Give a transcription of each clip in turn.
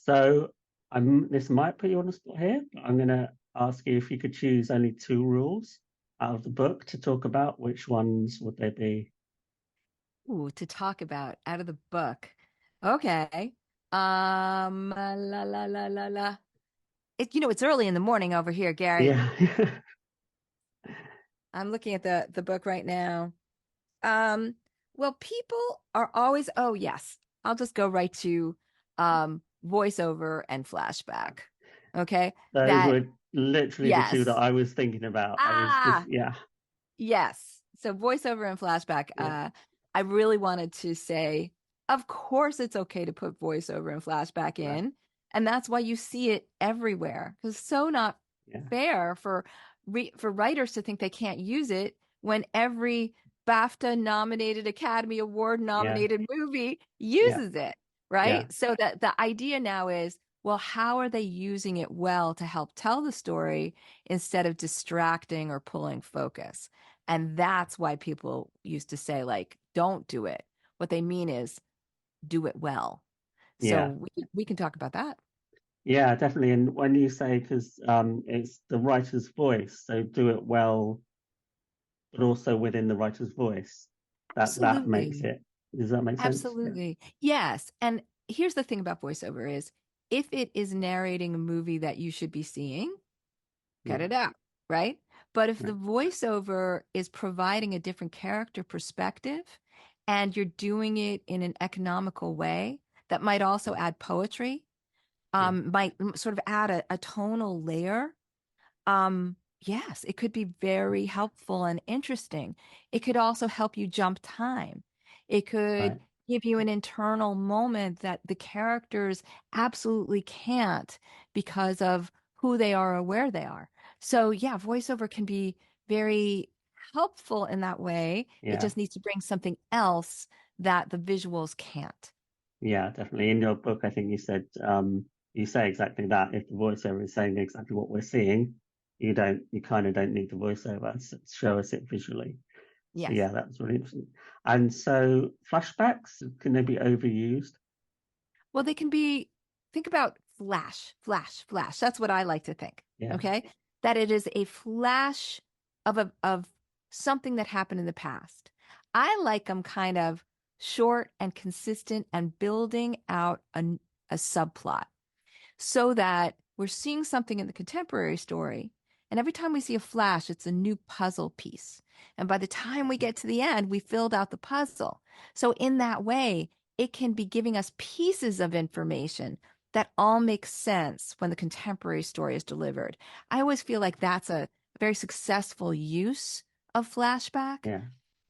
So this might put you on the spot here, but I'm going to ask you if you could choose only two rules out of the book to talk about, which ones would they be? Ooh, to talk about out of the book. Okay. La la la la la. It's early in the morning over here, Gary. Yeah. I'm looking at the book right now. Um, well, people are always, oh yes, I'll just go right to voiceover and flashback. Okay. Those That were literally the two that yes. I was thinking about. I was just, Ah, yeah, yes. So voiceover and flashback. yeah, I really wanted to say, of course it's okay to put voiceover and flashback right, in. And that's why you see it everywhere. Because it's so not yeah, fair for writers to think they can't use it when every BAFTA nominated, Academy Award yeah, nominated movie yeah, uses it, yeah, right? So that the idea now is, well, how are they using it well to help tell the story instead of distracting or pulling focus? And that's why people used to say, like, don't do it. What they mean is do it well. So yeah, we can talk about that. yeah, definitely. And when you say, because it's the writer's voice, so do it well, but also within the writer's voice, that makes Absolutely. it. Does that make sense? Yeah, Absolutely. Yes. And here's the thing about voiceover is if it is narrating a movie that you should be seeing, cut yeah, it out, right? But if the right, voiceover is providing a different character perspective and you're doing it in an economical way that might also add poetry, yeah, might sort of add a tonal layer. Yes, it could be very helpful and interesting. It could also help you jump time. It could right, give you an internal moment that the characters absolutely can't because of who they are or where they are. So, yeah, voiceover can be very helpful in that way. It yeah. just needs to bring something else that the visuals can't. Yeah, definitely. In your book, I think you say exactly that. If the voiceover is saying exactly what we're seeing, you kind of don't need the voiceover to show us it visually. So yeah, Yes. that's really interesting. And so flashbacks, can they be overused? Well, they can be, think about flash, flash, flash. That's what I like to think. Yeah, Okay. That it is a flash of something that happened in the past. I like them kind of short and consistent and building out a subplot so that we're seeing something in the contemporary story. And every time we see a flash, it's a new puzzle piece. And by the time we get to the end, we filled out the puzzle. So, in that way, it can be giving us pieces of information that all make sense when the contemporary story is delivered. I always feel like that's a very successful use of flashback. yeah,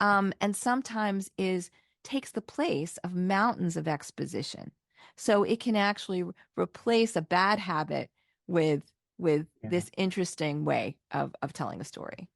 And sometimes is takes the place of mountains of exposition. So it can actually replace a bad habit with with yeah. this interesting way of telling a story.